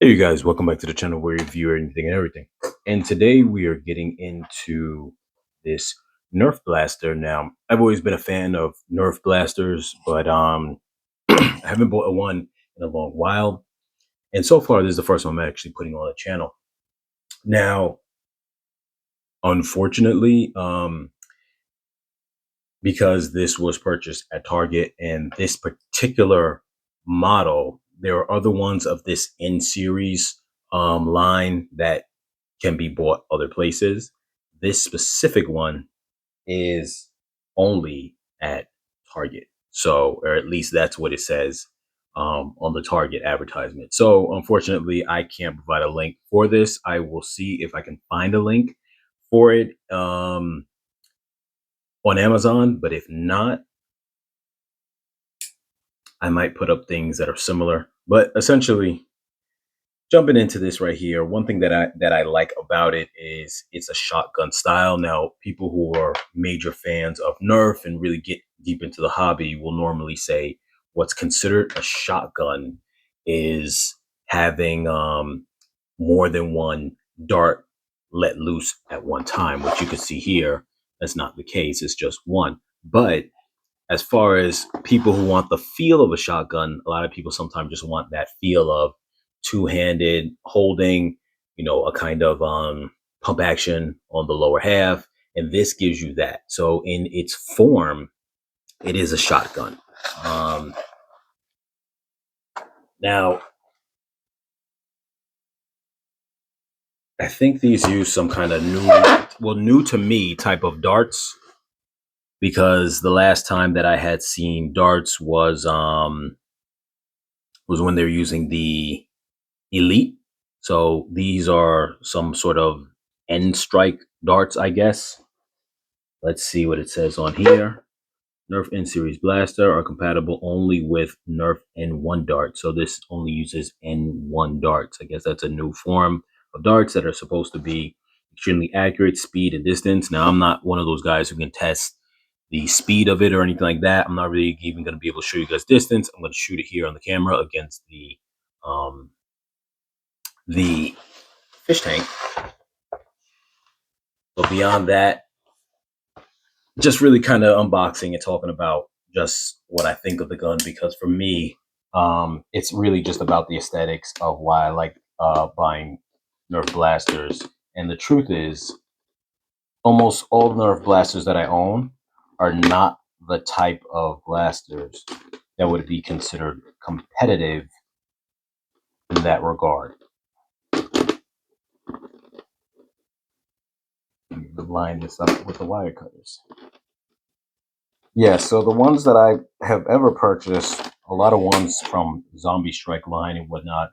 Hey you guys, welcome back to the channel where we review anything and everything. And today we are getting into this Nerf blaster. Now, I've always been a fan of Nerf blasters, but I haven't bought one in a long while. And so far, this is the first one I'm actually putting on the channel. Now, unfortunately, because this was purchased at Target and this particular model, there are other ones of this N series line that can be bought other places. This specific one is only at Target. So, or at least that's what it says on the Target advertisement. So, unfortunately, I can't provide a link for this. I will see if I can find a link for it on Amazon, but if not, I might put up things that are similar. But essentially, jumping into this right here, one thing that I like about it is it's a shotgun style. Now, people who are major fans of Nerf and really get deep into the hobby will normally say what's considered a shotgun is having more than one dart let loose at one time, which you can see here. That's not the case. It's just one. But as far as people who want the feel of a shotgun, a lot of people sometimes just want that feel of two-handed holding, a kind of pump action on the lower half, and this gives you that. So in its form, it is a shotgun. Now, I think these use some kind of new to me type of darts, because the last time that I had seen darts was when they're using the Elite. So these are some sort of end strike darts, I guess. Let's see what it says on here. Nerf N series blaster are compatible only with Nerf N1 darts. So this only uses N1 darts. I guess that's a new form of darts that are supposed to be extremely accurate, speed and distance. Now, I'm not one of those guys who can test the speed of it or anything like that. I'm not really even going to be able to show you guys distance. I'm going to shoot it here on the camera against the fish tank. But beyond that, just really kind of unboxing and talking about just what I think of the gun, because for me, it's really just about the aesthetics of why I like buying Nerf blasters. And the truth is, almost all Nerf blasters that I own are not the type of blasters that would be considered competitive in that regard. Line this up with the wire cutters. Yeah, so the ones that I have ever purchased, a lot of ones from Zombie Strike line and whatnot,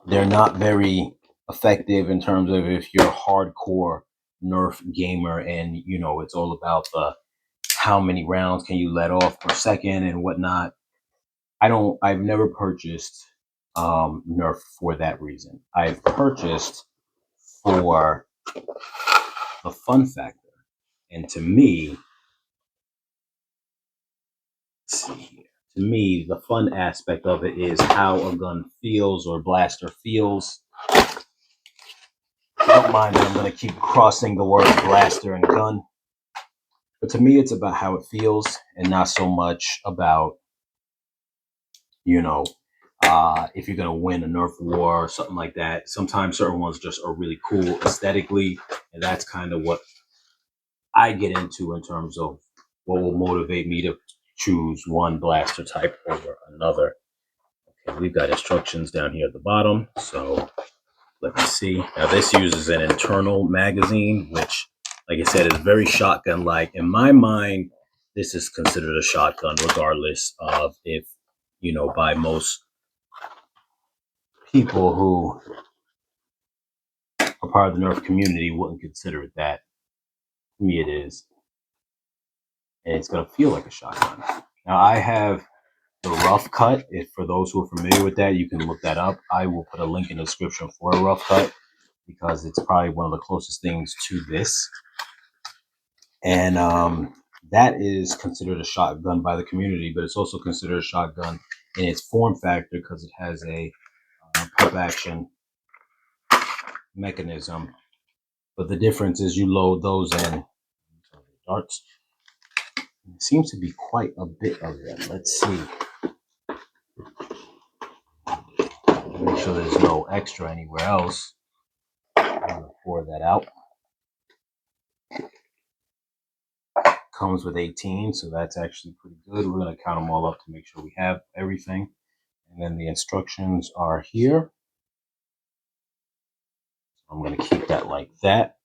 they're not very effective in terms of if you're a hardcore Nerf gamer and it's all about the how many rounds can you let off per second and whatnot. I've never purchased Nerf for that reason. I've purchased for the fun factor. And to me, let's see here. To me, the fun aspect of it is how a gun feels or blaster feels. Don't mind that I'm going to keep crossing the word blaster and gun. But to me, it's about how it feels and not so much about, if you're going to win a Nerf war or something like that. Sometimes certain ones just are really cool aesthetically. And that's kind of what I get into in terms of what will motivate me to choose one blaster type over another. Okay, we've got instructions down here at the bottom. So let me see. Now this uses an internal magazine, which, like I said, is very shotgun-like. In my mind, this is considered a shotgun, regardless of if, by most people who are part of the Nerf community wouldn't consider it that. To me, it is. And it's going to feel like a shotgun. Now, I have the rough cut. If for those who are familiar with that, you can look that up. I will put a link in the description for a rough cut, because it's probably one of the closest things to this. And that is considered a shotgun by the community, but it's also considered a shotgun in its form factor because it has a pump action mechanism. But the difference is you load those in. Darts. There seems to be quite a bit of them. Let's see. Make sure there's no extra anywhere else. I'm gonna pour that out. Comes with 18, so that's actually pretty good. We're gonna count them all up to make sure we have everything. And then the instructions are here. I'm gonna keep that like that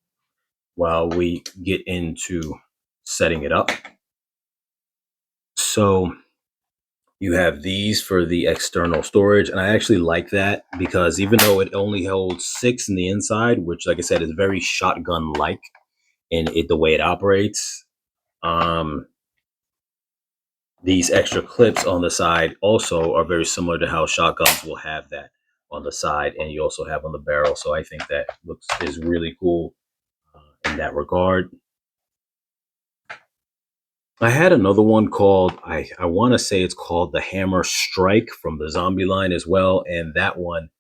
while we get into setting it up. So you have these for the external storage, and I actually like that because even though it only holds 6 in the inside, which like I said is very shotgun like in it the way it operates, these extra clips on the side also are very similar to how shotguns will have that on the side, and you also have on the barrel. So I think that is really cool in that regard. I had another one called, I want to say it's called the Hammer Strike from the Zombie line as well. And that one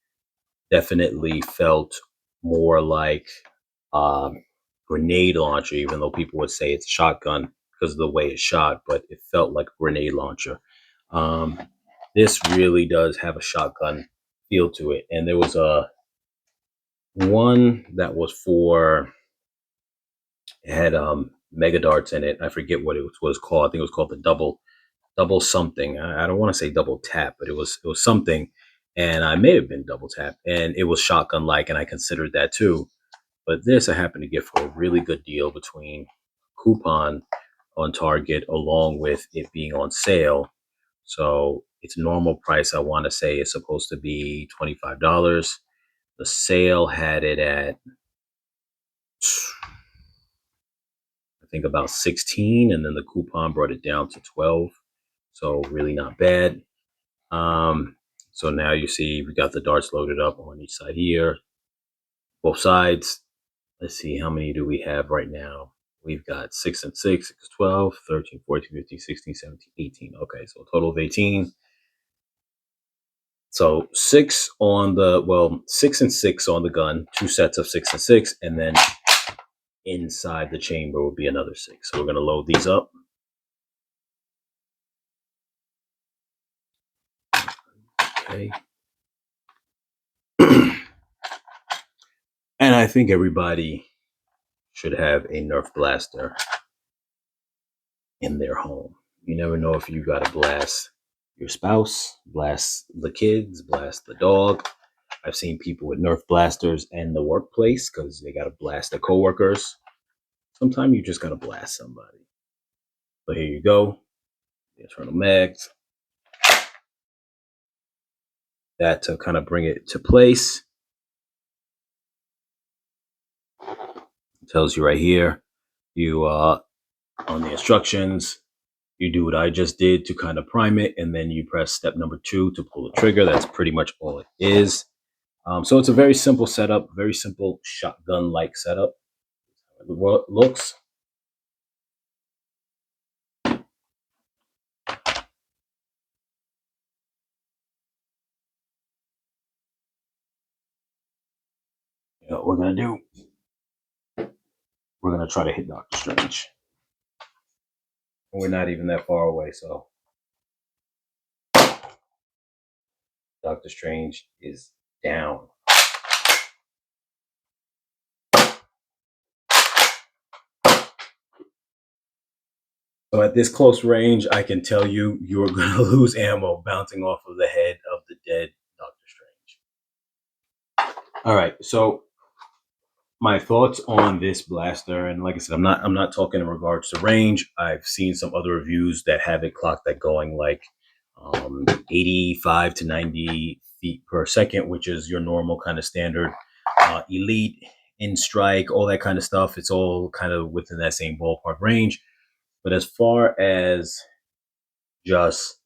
definitely felt more like grenade launcher, even though people would say it's a shotgun because of the way it's shot, but it felt like a grenade launcher. This really does have a shotgun feel to it. And there was a one that was for, it had mega darts in it. I forget what it was called. I think it was called the double something. I don't want to say double tap, but it was something, and I may have been double tap, and it was shotgun like, and I considered that too. But this I happened to get for a really good deal between coupon on Target along with it being on sale. So its normal price, I want to say, is supposed to be $25. The sale had it at, I think, about 16, and then the coupon brought it down to 12. So really not bad. So now you see we got the darts loaded up on each side here, both sides. Let's see, how many do we have right now? We've got 6 and 6, 12, 13, 14, 15, 16, 17, 18. Okay, so a total of 18. So 6 on the, well, 6 and 6 on the gun, 2 sets of 6 and 6, and then inside the chamber will be another 6. So we're going to load these up. Okay. And I think everybody should have a Nerf blaster in their home. You never know if you got to blast your spouse, blast the kids, blast the dog. I've seen people with Nerf blasters in the workplace because they got to blast their coworkers. Sometimes you just got to blast somebody. So here you go. The internal mags. That to kind of bring it to place. It tells you right here. You on the instructions, you do what I just did to kind of prime it, and then you press step number 2 to pull the trigger. That's pretty much all it is. So it's a very simple setup, very simple shotgun-like setup. It looks. You know what we're gonna do? We're gonna try to hit Doctor Strange. We're not even that far away, so Doctor Strange is down. So at this close range, I can tell you, you're going to lose ammo bouncing off of the head of the dead Doctor Strange. All right, so my thoughts on this blaster, and like I said, I'm not talking in regards to range. I've seen some other reviews that have it clocked at going like 85 to 90 feet per second, which is your normal kind of standard elite in strike, all that kind of stuff. It's all kind of within that same ballpark range. But as far as just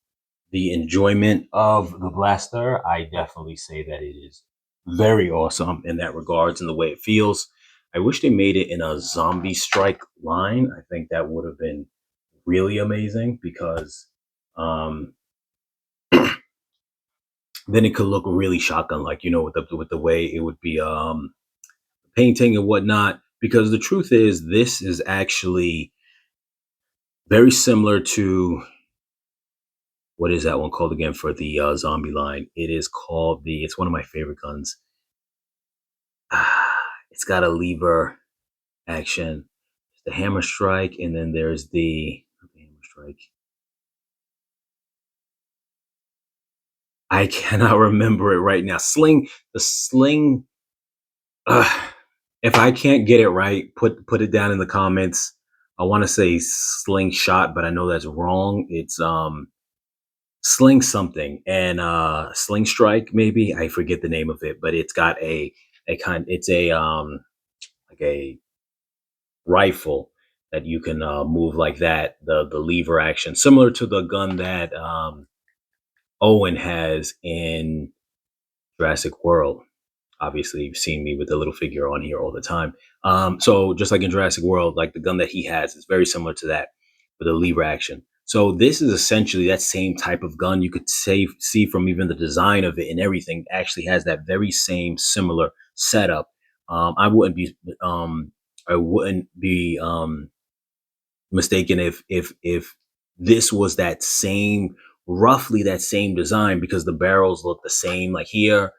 the enjoyment of the blaster, I definitely say that it is very awesome in that regards and the way it feels. I wish they made it in a zombie strike line. I think that would have been really amazing because then it could look really shotgun like, with the way it would be painting and whatnot. Because the truth is, this is actually very similar to, what is that one called again for the zombie line? It is called it's one of my favorite guns. It's got a lever action, the hammer strike, and then there's the hammer strike. I cannot remember it right now. The sling. If I can't get it right, put it down in the comments. I want to say slingshot, but I know that's wrong. It's sling something, and sling strike, maybe. I forget the name of it, but it's got it's a like a rifle that you can move like that. The lever action, similar to the gun that Owen has in Jurassic World. Obviously, you've seen me with the little figure on here all the time. So just like in Jurassic World, like the gun that he has is very similar to that with a lever action. So this is essentially that same type of gun. You could see from even the design of it and everything, actually has that very same similar setup. I wouldn't be mistaken if this was that same, roughly that same design, because the barrels look the same, like here,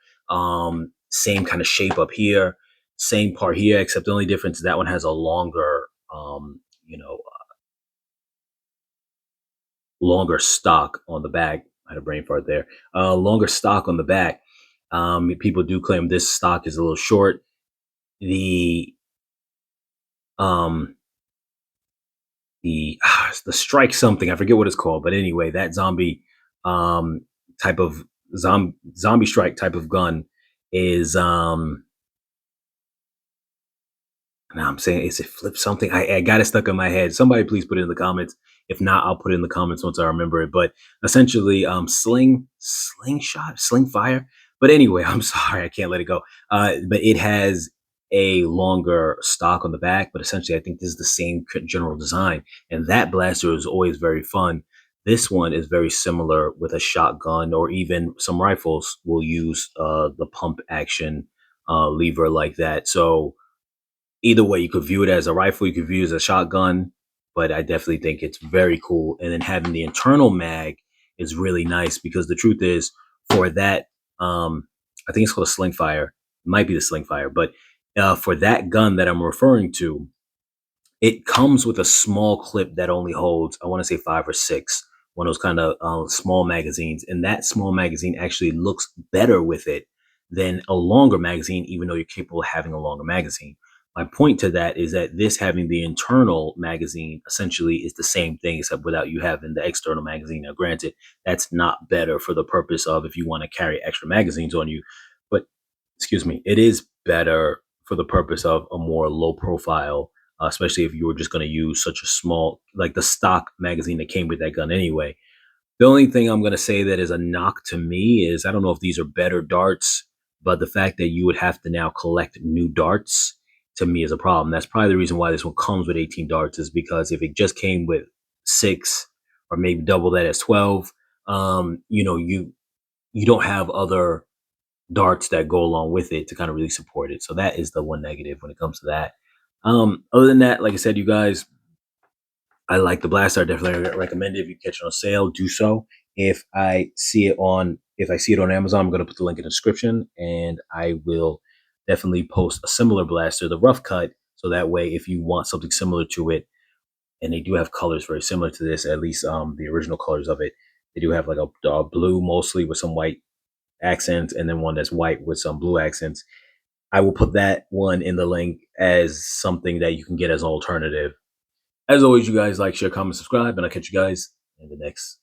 same kind of shape up here, same part here, except the only difference is that one has a longer longer stock on the back. I had a brain fart there. Longer stock on the back. People do claim this stock is a little short. The um the strike something, I forget what it's called, but anyway, that zombie type of zombie strike type of gun is now I'm saying, is it flip something? I got it stuck in my head. Somebody please put it in the comments. If not, I'll put it in the comments once I remember it. But essentially, slingshot, sling fire. But anyway, I'm sorry, I can't let it go. But it has a longer stock on the back. But essentially, I think this is the same general design. And that blaster is always very fun. This one is very similar with a shotgun, or even some rifles will use the pump action lever like that. So either way, you could view it as a rifle, you could view it as a shotgun, but I definitely think it's very cool. And then having the internal mag is really nice, because the truth is, for that, I think it's called a sling fire. It might be the sling fire, but for that gun that I'm referring to, it comes with a small clip that only holds, I want to say 5 or 6, one of those kind of small magazines. And that small magazine actually looks better with it than a longer magazine, even though you're capable of having a longer magazine. My point to that is that this having the internal magazine essentially is the same thing, except without you having the external magazine. Now, granted, that's not better for the purpose of if you want to carry extra magazines on you, but excuse me, it is better for the purpose of a more low profile, especially if you were just going to use such a small, like the stock magazine that came with that gun anyway. The only thing I'm going to say that is a knock to me is, I don't know if these are better darts, but the fact that you would have to now collect new darts, to me, is a problem. That's probably the reason why this one comes with 18 darts, is because if it just came with 6, or maybe double that as 12, you don't have other darts that go along with it to kind of really support it. So that is the one negative when it comes to that. Other than that, like I said, you guys, I like the blaster. I definitely recommend it. If you catch it on sale, do so. If I see it on Amazon, I'm going to put the link in the description, and I will definitely post a similar blaster, the rough cut, so that way if you want something similar to it, and they do have colors very similar to this, at least the original colors of it, they do have like a blue mostly with some white accents, and then one that's white with some blue accents. I will put that one in the link as something that you can get as an alternative. As always, you guys, like, share, comment, subscribe, and I'll catch you guys in the next